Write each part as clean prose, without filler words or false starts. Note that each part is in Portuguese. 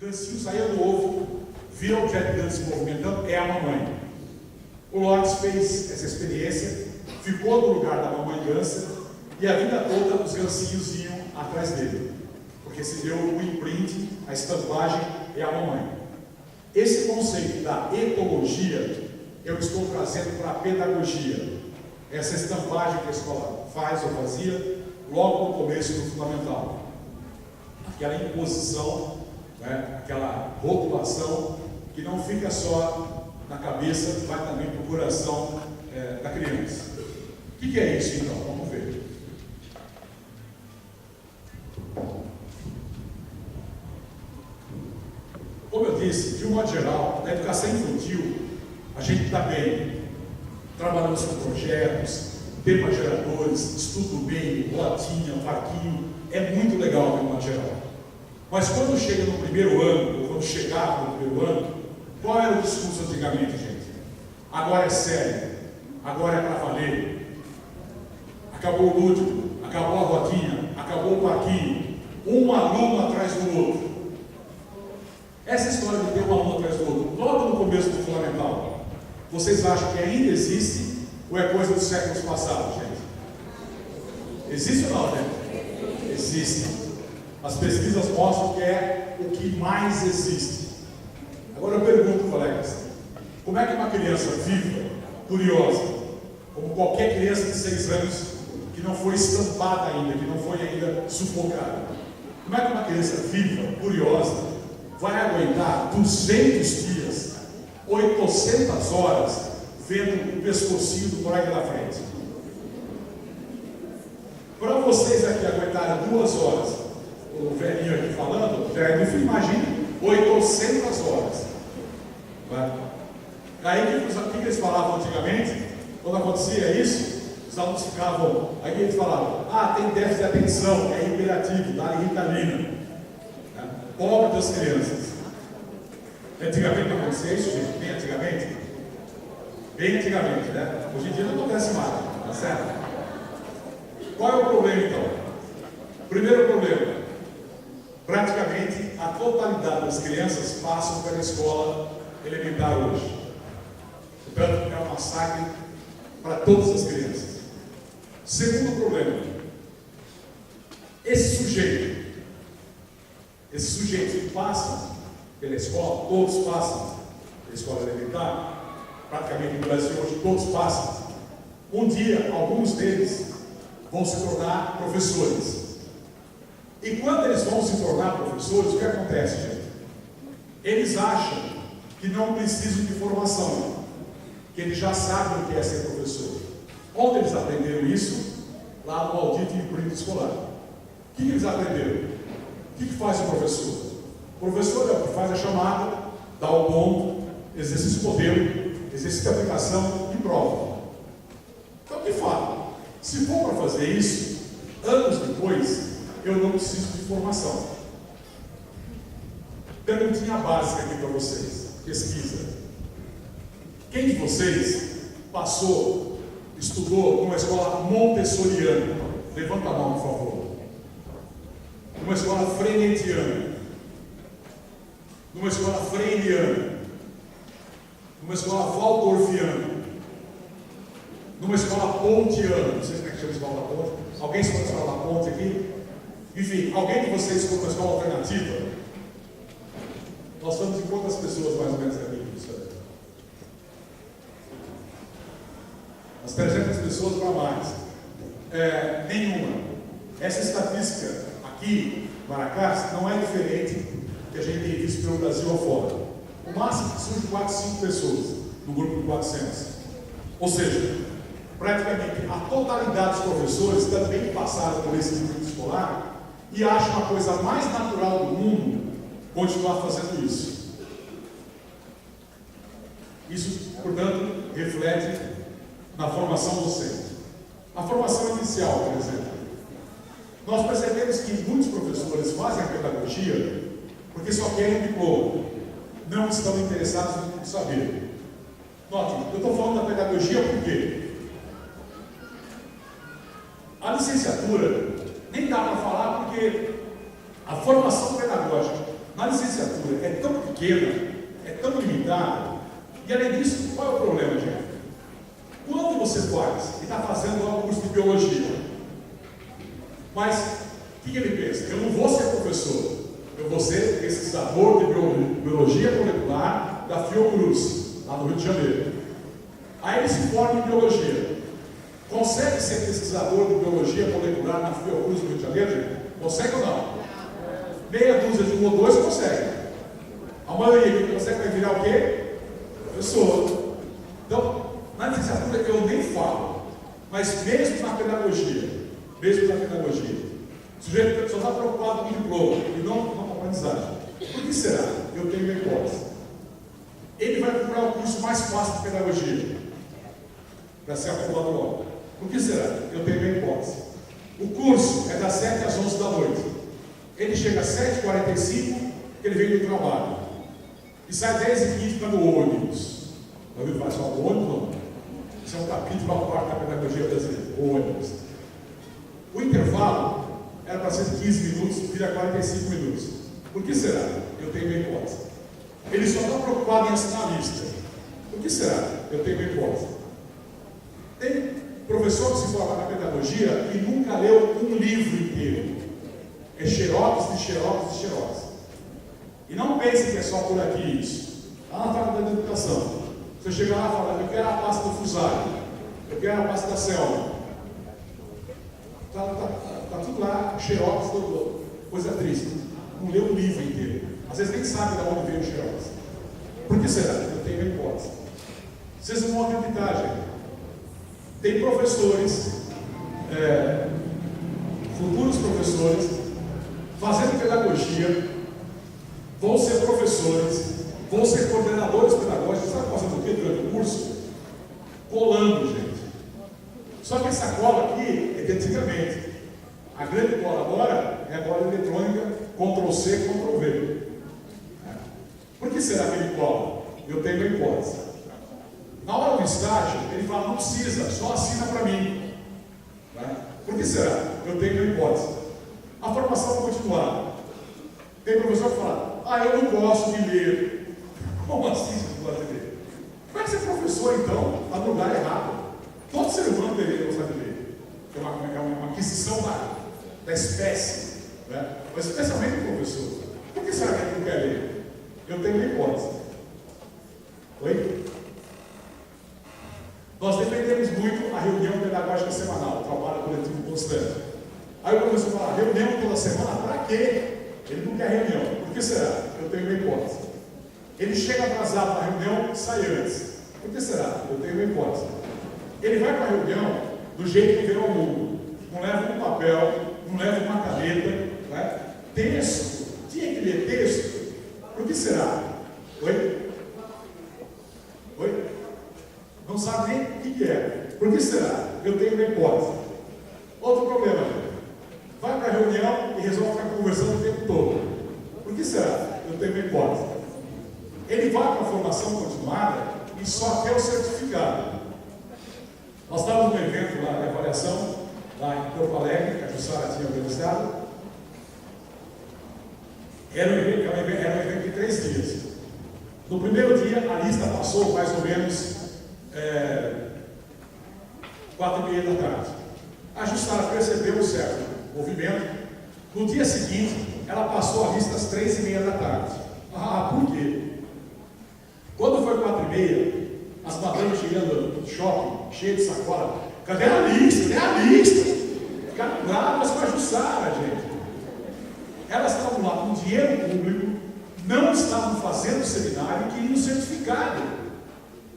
Gancinho saía do ovo, via o jet gun se movimentando, é a mamãe. O Lawrence fez essa experiência, ficou no lugar da mamãe gansa, e a vida toda os gancinhos iam atrás dele, porque se deu o imprint, a estampagem é a mamãe. Esse conceito da etologia eu estou trazendo para a pedagogia. Essa estampagem que a escola faz ou fazia logo no começo do fundamental. Aquela imposição, né, aquela rotulação que não fica só na cabeça, vai também para o coração da criança. O que é isso então? Vamos ver. Como eu disse, de um modo geral, na educação infantil, a gente está bem. Trabalhamos com projetos, temas geradores, estudo do meio, rotinha, parquinho, é muito legal de um modo geral. Mas quando chega no primeiro ano, ou quando chegava no primeiro ano, qual era o discurso antigamente, gente? Agora é sério, agora é para valer. Acabou o lúdico, acabou a rodinha, acabou o parquinho, um aluno atrás do outro. Essa história de ter um aluno atrás do outro, logo no começo do fundamental, vocês acham que ainda existe ou é coisa dos séculos passados, gente? Existe ou não, gente? Existe. As pesquisas mostram que é o que mais existe. Agora eu pergunto, colegas, como é que uma criança viva, curiosa, como qualquer criança de 6 anos que não foi estampada ainda, que não foi ainda sufocada, como é que uma criança viva, curiosa, vai aguentar 200 dias, 800 horas, vendo o pescocinho do colega da frente? Para vocês aqui aguentarem 2 horas, o velhinho aqui falando, velho, imagine 800 horas. Aí o que eles falavam antigamente? Quando acontecia isso, os alunos ficavam, aí eles falavam, tem déficit de atenção, é hiperativo, dá-lhe Ritalina. Pobre das crianças. Antigamente não acontecia isso, gente? Bem antigamente? Bem antigamente, né? Hoje em dia não acontece mais, tá certo? Qual é o problema então? Primeiro problema, praticamente a totalidade das crianças passam pela escola elementar hoje. Portanto, é um massacre para todas as crianças. Segundo problema, esse sujeito que passa pela escola, todos passam pela escola elementar, praticamente no Brasil hoje todos passam, um dia alguns deles vão se tornar professores. E quando eles vão se tornar professores, o que acontece, gente? Eles acham que não precisam de formação, que eles já sabem o que é ser professor. Onde eles aprenderam isso? Lá no maldito emprego escolar. O que eles aprenderam? O que faz o professor? O professor é o que faz a chamada, dá o ponto, exercício modelo, exercício de aplicação e prova. Então, de fato, se for para fazer isso, anos depois, eu não preciso de formação. Perguntinha básica aqui para vocês, pesquisa. Quem de vocês estudou numa escola montessoriana? Levanta a mão, por favor. Numa escola frenetiana, numa escola freiriana, numa escola waldorfiana, numa escola pontiana. Não sei como é que chama a escola da ponte. Alguém escolheu a escola da ponte aqui? Enfim, alguém de vocês escolheu uma escola alternativa? Nós estamos em quantas pessoas mais ou menos aqui? As 300 pessoas para mais. Nenhuma. Essa estatística aqui, Maracás, não é diferente do que a gente tem visto pelo Brasil afora. O máximo que surge 4, 5 pessoas no grupo de 400. Ou seja, praticamente a totalidade dos professores também passaram por esse tipo escolar e acham a coisa mais natural do mundo continuar fazendo isso. Isso, portanto, reflete na formação docente. A formação inicial, por exemplo. Nós percebemos que muitos professores fazem a pedagogia porque só querem diploma, não estão interessados em saber. Note, eu estou falando da pedagogia por quê? A licenciatura nem dá para falar porque a formação pedagógica na licenciatura é tão pequena, é tão limitada, e além disso, qual é o problema, gente? Quando você faz e está fazendo lá um curso de biologia, mas o que ele pensa? Eu não vou ser professor, eu vou ser pesquisador de biologia molecular da Fiocruz, lá no Rio de Janeiro. Aí ele se forma em biologia. Consegue ser pesquisador de biologia molecular na Fiocruz, no Rio de Janeiro, gente? Consegue ou não? Meia dúzia de um ou dois consegue. A maioria que consegue vai virar o quê? Professor. Então, na licenciatura eu nem falo, mas mesmo na pedagogia, o sujeito só está preocupado com o diploma e não com a aprendizagem. Por que será? Eu tenho uma hipótese. Ele vai procurar o curso mais fácil de pedagogia para ser aprovado logo. Por que será? Eu tenho uma hipótese. O curso é das 7 às 11 da noite. Ele chega às 7h45, ele vem do trabalho. E sai 10h15 para o ônibus. Não ouviu falar só do ônibus? Não. Isso é um capítulo à parte da pedagogia brasileira. Ônibus. O intervalo era para ser 15 minutos, vira 45 minutos. Por que será? Eu tenho uma hipótese. Ele só está preocupado em assinar a lista. Por que será? Eu tenho uma hipótese. Tem professor que se forma na pedagogia e nunca leu um livro inteiro. É xerox de xerox de xerox. E não pense que é só por aqui isso. Lá na faculdade de educação, você chega lá e fala, eu quero a pasta do Fusário, eu quero a pasta da Selma. Tá tudo lá, xerox, coisa triste. Não leu o livro inteiro. Às vezes nem sabe de onde veio o xerox. Por que será? Eu tenho uma hipótese. Vocês não vão acreditar, gente. Tem professores, futuros professores, fazendo pedagogia, vão ser professores, vão ser coordenadores pedagógicos, sabe fazendo o quê durante o curso? Colando, gente. Só que essa cola aqui é de antigamente. A grande cola agora é a cola eletrônica, Ctrl+C, Ctrl+V. Por que será que ele cola? Eu tenho uma hipótese. Na hora do estágio, ele fala, não precisa, só assina para mim. Por que será? Eu tenho uma hipótese. A formação continuada. Tem professor que fala, eu não gosto de ler. Como assim você não gosta de ler? Como é que você é professor, então, está no lugar errado? Todo ser humano deveria gostar de ler. É uma aquisição da espécie, né? Mas especialmente o professor. Por que será que ele não quer ler? Eu tenho uma hipótese. Oi? Nós defendemos muito a reunião pedagógica semanal, o trabalho coletivo constante. Aí o professor fala, reunião toda semana, para quê? Ele não quer reunião. Por que será? Eu tenho uma hipótese. Ele chega atrasado na reunião e sai antes. Por que será? Eu tenho uma hipótese. Ele vai para a reunião do jeito que veio ao mundo. Não leva um papel, não leva uma caneta, né? Texto. Tinha que ler texto. Por que será? Oi? Oi? Não sabe nem o que é. Por que será? Eu tenho uma hipótese. Outro problema, gente. Vai para a reunião e resolve ficar conversando o tempo todo. Por que será? Eu tenho uma hipótese. Ele vai para a formação continuada e só quer o certificado. Nós estávamos num evento lá de avaliação, lá em Porto Alegre, que a Jussara tinha organizado. Era um evento de 3 dias. No primeiro dia, a lista passou mais ou menos 4h30 da tarde. A Jussara percebeu o certo movimento. No dia seguinte, ela passou a lista às 3h30 da tarde. Por quê? Quando foi 4h30, as madames chegando no shopping, cheias de sacola, cadê a lista? Cadê a lista? Ficaram bravas com a Jussara, gente. Elas estavam lá com dinheiro público, não estavam fazendo seminário e queriam certificado.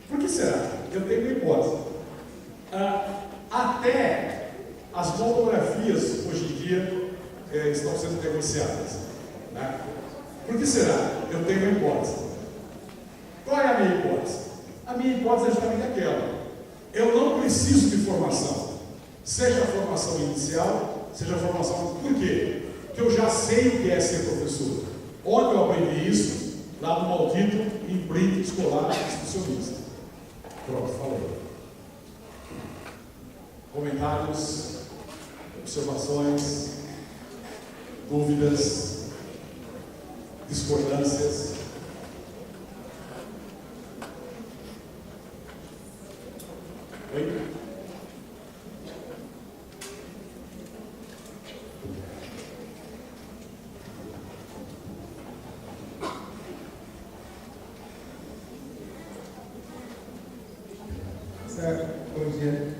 Por que será? Eu tenho uma hipótese. Até as monografias, hoje em dia, estão sendo negociadas. Né? Por que será? Eu tenho uma hipótese. Qual é a minha hipótese? A minha hipótese é justamente aquela. Eu não preciso de formação. Seja a formação inicial, seja a formação... Por quê? Porque eu já sei o que é ser professor. Onde eu aprendi isso? Lá no maldito emprego escolar institucionista. Pronto, falei. Comentários, observações, dúvidas. discordâncias. Oi? Bom dia.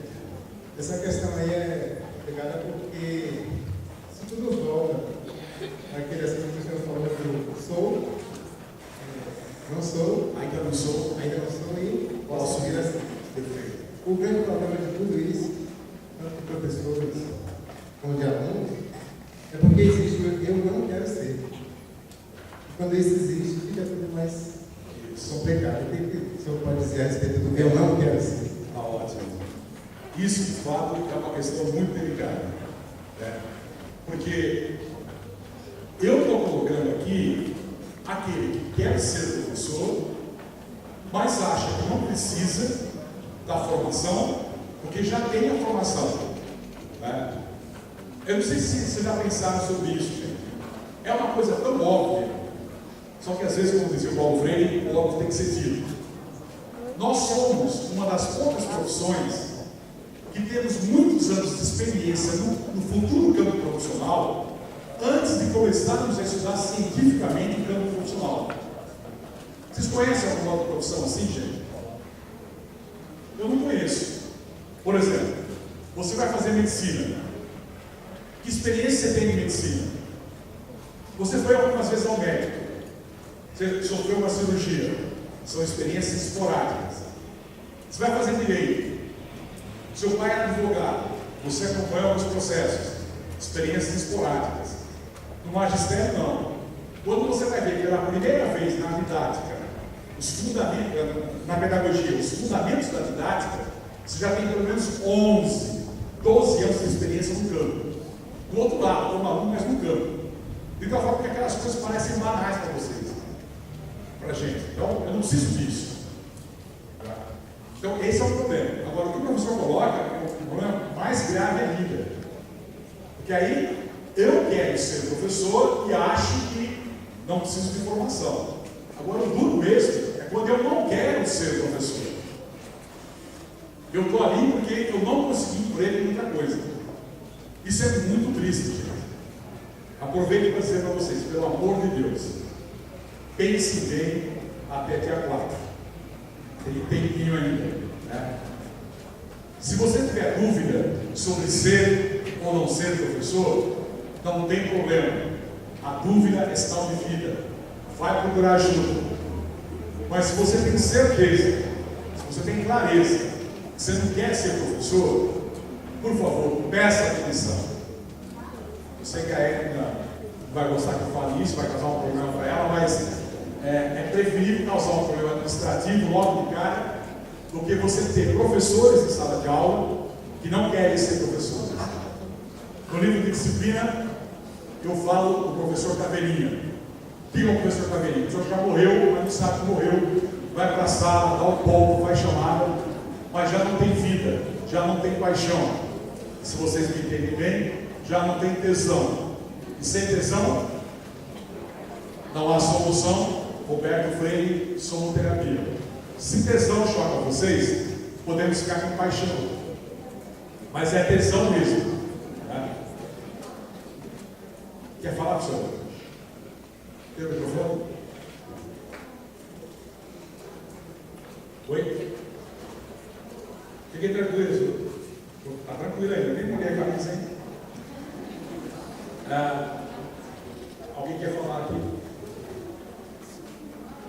Essa questão aí é pegada porque se tudo volta àquele assunto que o senhor falou do sou, não sou, Ainda não sou. e posso vir assim. Perfeito. O grande problema de tudo isso, tanto de professores como de alunos, é porque existe o eu não quero ser. E quando isso existe, fica tudo mais complicado. O que o senhor pode dizer a respeito do eu não quero ser? Está ótimo. Isso, de fato, é uma questão muito delicada. Né? Porque eu estou colocando aqui aquele que quer ser professor, mas acha que não precisa da formação, porque já tem a formação. Né? Eu não sei se vocês já pensaram sobre isso, gente. É uma coisa tão óbvia, só que às vezes, como dizia o Paulo Freire, o óbvio tem que ser dito. Nós somos uma das poucas profissões que temos muitos anos de experiência no futuro campo profissional antes de começarmos a estudar cientificamente o campo profissional. Vocês conhecem alguma outra profissão assim, gente? Eu não conheço. Por exemplo, você vai fazer medicina. Que experiência você tem de medicina? Você foi algumas vezes ao médico. Você sofreu uma cirurgia. São experiências esporádicas. Você vai fazer direito. Seu pai é advogado. Você acompanha alguns processos. Experiências esporádicas. No magistério, não. Quando você vai ver pela primeira vez na didática, os fundamentos, na pedagogia, os fundamentos da didática, você já tem pelo menos 11, 12 anos de experiência no campo. Do outro lado, como aluno, mas no campo. De tal forma que aquelas coisas parecem banais para vocês, para a gente. Então, eu não preciso disso. Tá? Então, esse é o problema. Agora, o que o professor coloca, o problema mais grave é a vida. Porque aí, eu quero ser professor e acho que não preciso de formação. Agora, o duro mesmo é quando eu não quero ser professor. Eu estou ali porque eu não consegui emprego em muita coisa. Isso é muito triste, gente. Aproveito para dizer para vocês, pelo amor de Deus, pense bem até dia 4. Tem tempinho ainda. Né? Se você tiver dúvida sobre ser ou não ser professor, não tem problema. A dúvida é sinal de vida. Vai procurar ajuda. Mas se você tem certeza, se você tem clareza que você não quer ser professor, por favor, peça admissão. Eu sei que a Érica não vai gostar que eu fale isso, vai causar um problema para ela, mas é preferível causar um problema administrativo logo de cara do que você ter professores em sala de aula que não querem ser professores. No livro de disciplina, eu falo do professor Caveirinha. Quem é o professor Caveirinha? O professor já morreu, mas não sabe que morreu, vai para a sala, dá o ponto, faz chamada, mas já não tem vida, já não tem paixão. Se vocês me entendem bem, já não tem tesão. E sem tesão, não há solução. Roberto Freire, sonoterapia. Se tesão choca vocês, podemos ficar com paixão. Mas é tesão mesmo. Né? Quer falar, professor? Tem o microfone? Oi? Fiquei tranquilo. Está tranquilo ainda, nem molhei a camisa, hein? Alguém quer falar aqui?